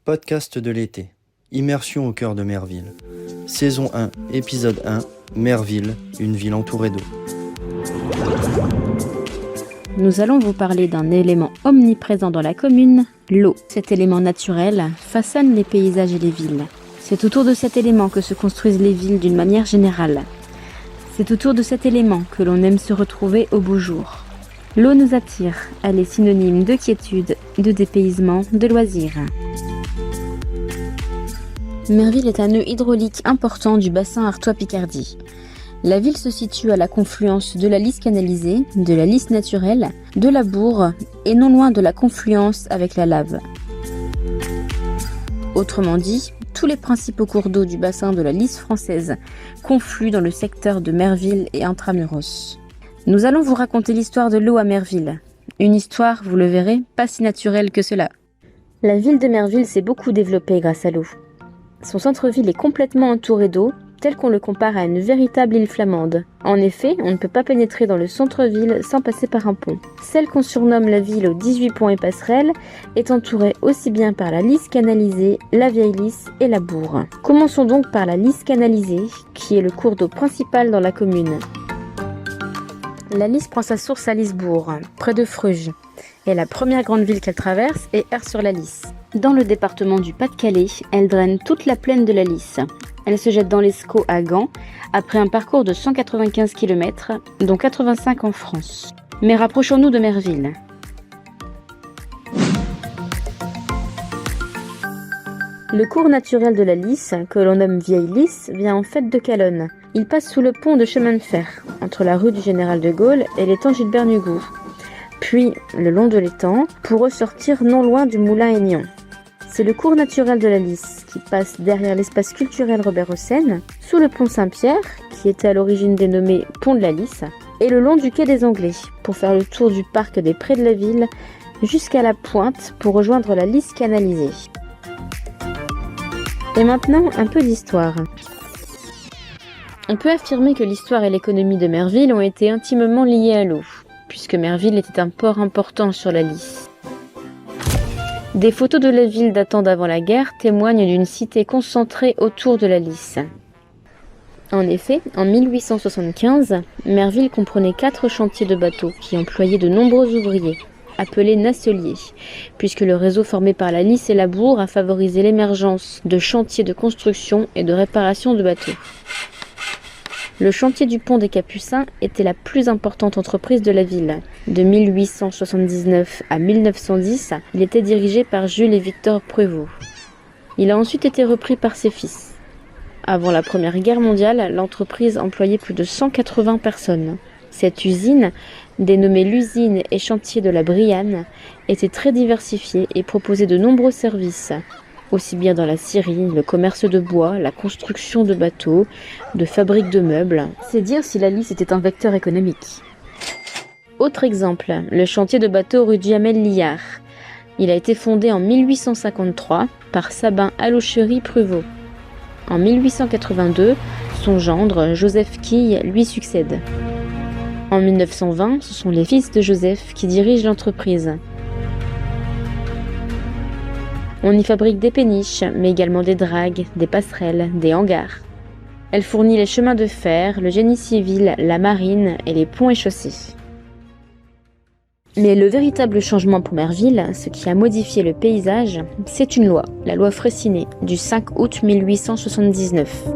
Podcast de l'été. Immersion au cœur de Merville. Saison 1, épisode 1. Merville, une ville entourée d'eau. Nous allons vous parler d'un élément omniprésent dans la commune, l'eau. Cet élément naturel façonne les paysages et les villes. C'est autour de cet élément que se construisent les villes d'une manière générale. C'est autour de cet élément que l'on aime se retrouver au beau jour. L'eau nous attire, elle est synonyme de quiétude, de dépaysement, de loisirs. Merville est un nœud hydraulique important du bassin Artois-Picardie. La ville se situe à la confluence de la Lys canalisée, de la Lys naturelle, de la Bourre et non loin de la confluence avec la Lave. Autrement dit, tous les principaux cours d'eau du bassin de la Lys française confluent dans le secteur de Merville et Intramuros. Nous allons vous raconter l'histoire de l'eau à Merville. Une histoire, vous le verrez, pas si naturelle que cela. La ville de Merville s'est beaucoup développée grâce à l'eau. Son centre-ville est complètement entouré d'eau, tel qu'on le compare à une véritable île flamande. En effet, on ne peut pas pénétrer dans le centre-ville sans passer par un pont. Celle qu'on surnomme la ville aux 18 ponts et passerelles est entourée aussi bien par la Lys canalisée, la vieille Lys et la Bourre. Commençons donc par la Lys canalisée, qui est le cours d'eau principal dans la commune. La Lys prend sa source à Lysbourg, près de Fruges, et la première grande ville qu'elle traverse est Aire-sur-la-Lys. Dans le département du Pas-de-Calais, elle draine toute la plaine de la Lys. Elle se jette dans l'Escaut à Gand, après un parcours de 195 km, dont 85 en France. Mais rapprochons-nous de Merville. Le cours naturel de la Lys, que l'on nomme Vieille Lys, vient en fait de Calonne. Il passe sous le pont de chemin de fer, entre la rue du Général de Gaulle et l'étang Gilbert-Nugout, puis le long de l'étang, pour ressortir non loin du moulin Aignan. C'est le cours naturel de la Lys qui passe derrière l'espace culturel Robert Hossein, sous le pont Saint-Pierre, qui était à l'origine dénommé pont de la Lys, et le long du quai des Anglais, pour faire le tour du parc des Prés de la Ville, jusqu'à la pointe pour rejoindre la Lys canalisée. Et maintenant, un peu d'histoire. On peut affirmer que l'histoire et l'économie de Merville ont été intimement liées à l'eau, puisque Merville était un port important sur la Lys. Des photos de la ville datant d'avant la guerre témoignent d'une cité concentrée autour de la Lys. En effet, en 1875, Merville comprenait 4 chantiers de bateaux qui employaient de nombreux ouvriers, appelés naceliers, puisque le réseau formé par la Lys et la Bourre a favorisé l'émergence de chantiers de construction et de réparation de bateaux. Le chantier du pont des Capucins était la plus importante entreprise de la ville. De 1879 à 1910, il était dirigé par Jules et Victor Prévost. Il a ensuite été repris par ses fils. Avant la Première Guerre mondiale, l'entreprise employait plus de 180 personnes. Cette usine, dénommée l'usine et chantier de la Brianne, était très diversifiée et proposait de nombreux services, aussi bien dans la scierie, le commerce de bois, la construction de bateaux, de fabriques de meubles. C'est dire si la Lys était un vecteur économique. Autre exemple, le chantier de bateau rue Duhamel-Liard. Il a été fondé en 1853 par Sabin Allouchery-Pruvot. En 1882, son gendre, Joseph Quille, lui succède. En 1920, ce sont les fils de Joseph qui dirigent l'entreprise. On y fabrique des péniches, mais également des dragues, des passerelles, des hangars. Elle fournit les chemins de fer, le génie civil, la marine et les ponts et chaussées. Mais le véritable changement pour Merville, ce qui a modifié le paysage, c'est une loi, la loi Freycinet, du 5 août 1879.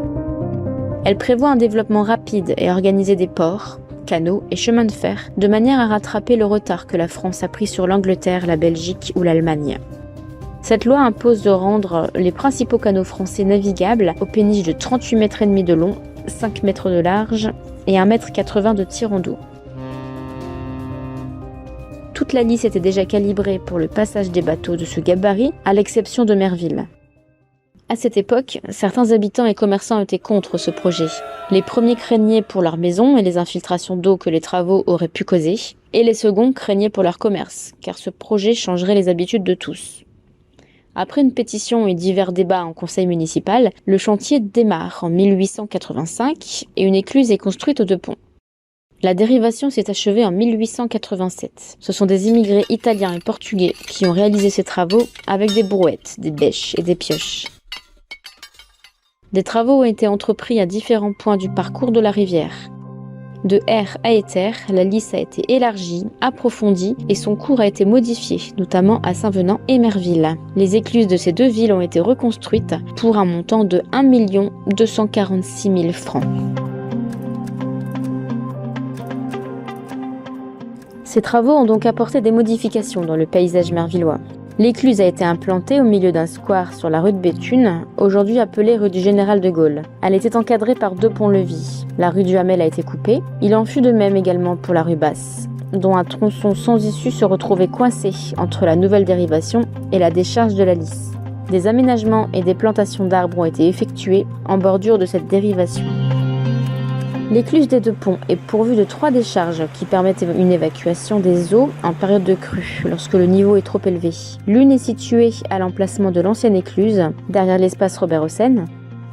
Elle prévoit un développement rapide et organisé des ports, canaux et chemins de fer, de manière à rattraper le retard que la France a pris sur l'Angleterre, la Belgique ou l'Allemagne. Cette loi impose de rendre les principaux canaux français navigables aux péniches de 38,5 mètres de long, 5 mètres de large et 1,80 m de tirant d'eau. Toute la Lys était déjà calibrée pour le passage des bateaux de ce gabarit, à l'exception de Merville. À cette époque, certains habitants et commerçants étaient contre ce projet. Les premiers craignaient pour leurs maisons et les infiltrations d'eau que les travaux auraient pu causer, et les seconds craignaient pour leur commerce, car ce projet changerait les habitudes de tous. Après une pétition et divers débats en conseil municipal, le chantier démarre en 1885 et une écluse est construite aux 2 ponts. La dérivation s'est achevée en 1887. Ce sont des immigrés italiens et portugais qui ont réalisé ces travaux avec des brouettes, des bêches et des pioches. Des travaux ont été entrepris à différents points du parcours de la rivière. De Aire à Éther, la Lys a été élargie, approfondie et son cours a été modifié, notamment à Saint-Venant et Merville. Les écluses de ces deux villes ont été reconstruites pour un montant de 1 246 000 francs. Ces travaux ont donc apporté des modifications dans le paysage mervillois. L'écluse a été implantée au milieu d'un square sur la rue de Béthune, aujourd'hui appelée rue du Général de Gaulle. Elle était encadrée par 2 ponts-levis. La rue du Hamel a été coupée. Il en fut de même également pour la rue Basse, dont un tronçon sans issue se retrouvait coincé entre la nouvelle dérivation et la décharge de la Lys. Des aménagements et des plantations d'arbres ont été effectués en bordure de cette dérivation. L'écluse des 2 ponts est pourvue de 3 décharges qui permettent une évacuation des eaux en période de crue, lorsque le niveau est trop élevé. L'une est située à l'emplacement de l'ancienne écluse, derrière l'espace Robert-Hossein.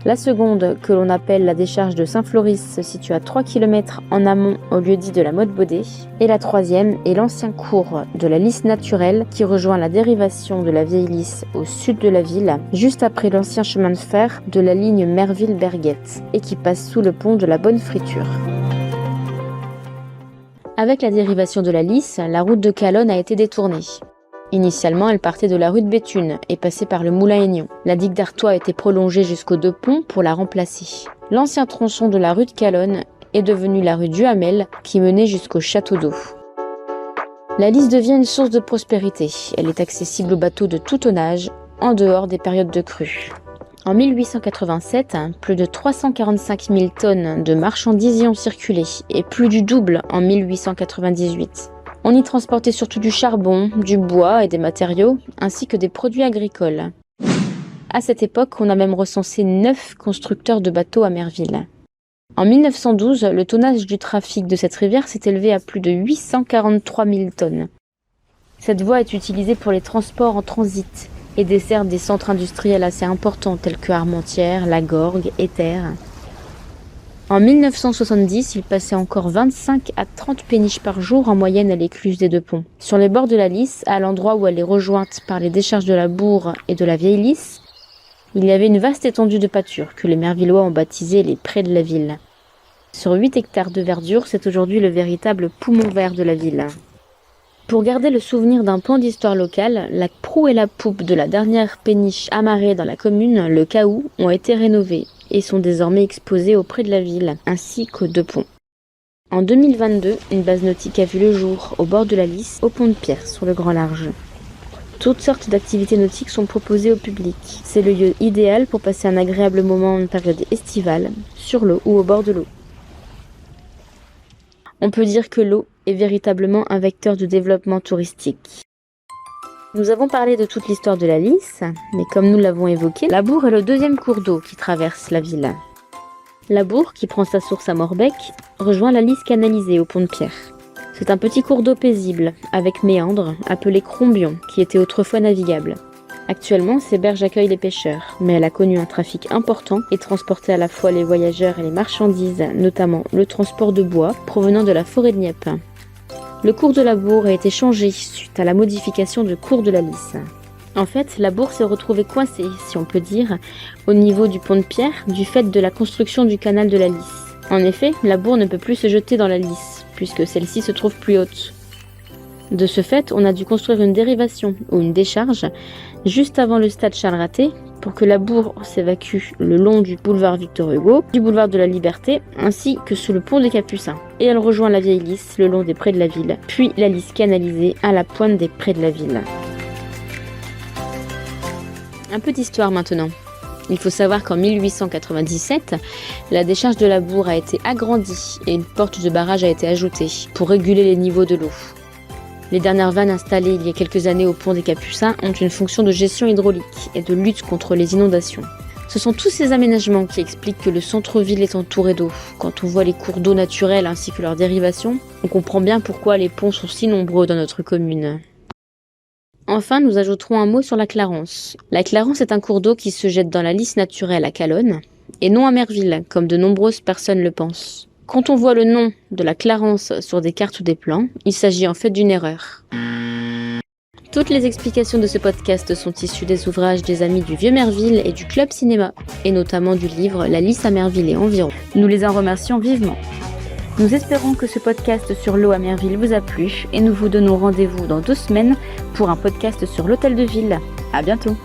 La seconde, que l'on appelle la décharge de Saint-Floris, se situe à 3 km en amont au lieu-dit de la Motte-Baudet. Et la troisième est l'ancien cours de la Lys naturelle qui rejoint la dérivation de la vieille Lys au sud de la ville, juste après l'ancien chemin de fer de la ligne Merville-Berguette et qui passe sous le pont de la Bonne Friture. Avec la dérivation de la Lys, la route de Calonne a été détournée. Initialement, elle partait de la rue de Béthune et passait par le Moulin-Aignan. La digue d'Artois a été prolongée jusqu'aux 2 ponts pour la remplacer. L'ancien tronçon de la rue de Calonne est devenu la rue du Hamel qui menait jusqu'au château d'eau. La Lys devient une source de prospérité. Elle est accessible aux bateaux de tout tonnage, en dehors des périodes de crue. En 1887, plus de 345 000 tonnes de marchandises y ont circulé et plus du double en 1898. On y transportait surtout du charbon, du bois et des matériaux, ainsi que des produits agricoles. À cette époque, on a même recensé 9 constructeurs de bateaux à Merville. En 1912, le tonnage du trafic de cette rivière s'est élevé à plus de 843 000 tonnes. Cette voie est utilisée pour les transports en transit et dessert des centres industriels assez importants tels que Armentières, La Gorgue, Éther. En 1970, il passait encore 25 à 30 péniches par jour en moyenne à l'écluse des 2 ponts. Sur les bords de la Lys, à l'endroit où elle est rejointe par les décharges de la Bourre et de la Vieille Lys, il y avait une vaste étendue de pâture que les Mervillois ont baptisée les prés de la ville. Sur 8 hectares de verdure, c'est aujourd'hui le véritable poumon vert de la ville. Pour garder le souvenir d'un pan d'histoire locale, la proue et la poupe de la dernière péniche amarrée dans la commune, le Cahout, ont été rénovées et sont désormais exposés auprès de la ville, ainsi qu'aux 2 ponts. En 2022, une base nautique a vu le jour, au bord de la Lys, au pont de Pierre, sur le Grand Large. Toutes sortes d'activités nautiques sont proposées au public. C'est le lieu idéal pour passer un agréable moment en période estivale, sur l'eau ou au bord de l'eau. On peut dire que l'eau est véritablement un vecteur de développement touristique. Nous avons parlé de toute l'histoire de la Lys, mais comme nous l'avons évoqué, la Bourre est le 2e cours d'eau qui traverse la ville. La Bourre, qui prend sa source à Morbec, rejoint la Lys canalisée au pont de Pierre. C'est un petit cours d'eau paisible, avec méandres, appelé Crombion, qui était autrefois navigable. Actuellement, ces berges accueillent les pêcheurs, mais elle a connu un trafic important et transportait à la fois les voyageurs et les marchandises, notamment le transport de bois provenant de la forêt de Nieppe. Le cours de la Bourre a été changé suite à la modification du cours de la Lys. En fait, la Bourre s'est retrouvée coincée, si on peut dire, au niveau du pont de Pierre du fait de la construction du canal de la Lys. En effet, la Bourre ne peut plus se jeter dans la Lys, puisque celle-ci se trouve plus haute. De ce fait, on a dû construire une dérivation ou une décharge juste avant le stade Charles Raté pour que la Bourre s'évacue le long du boulevard Victor Hugo, du boulevard de la Liberté, ainsi que sous le pont des Capucins. Et elle rejoint la vieille Lys le long des prés de la ville, puis la Lys canalisée à la pointe des prés de la ville. Un peu d'histoire maintenant. Il faut savoir qu'en 1897, la décharge de la Bourre a été agrandie et une porte de barrage a été ajoutée pour réguler les niveaux de l'eau. Les dernières vannes installées il y a quelques années au pont des Capucins ont une fonction de gestion hydraulique et de lutte contre les inondations. Ce sont tous ces aménagements qui expliquent que le centre-ville est entouré d'eau. Quand on voit les cours d'eau naturels ainsi que leurs dérivations, on comprend bien pourquoi les ponts sont si nombreux dans notre commune. Enfin, nous ajouterons un mot sur la Clarence. La Clarence est un cours d'eau qui se jette dans la Lys naturelle à Calonne, et non à Merville, comme de nombreuses personnes le pensent. Quand on voit le nom de la Clarence sur des cartes ou des plans, il s'agit en fait d'une erreur. Toutes les explications de ce podcast sont issues des ouvrages des Amis du Vieux Merville et du Club Cinéma, et notamment du livre La Lys à Merville et environ. Nous les en remercions vivement. Nous espérons que ce podcast sur l'eau à Merville vous a plu et nous vous donnons rendez-vous dans 2 semaines pour un podcast sur l'hôtel de ville. À bientôt!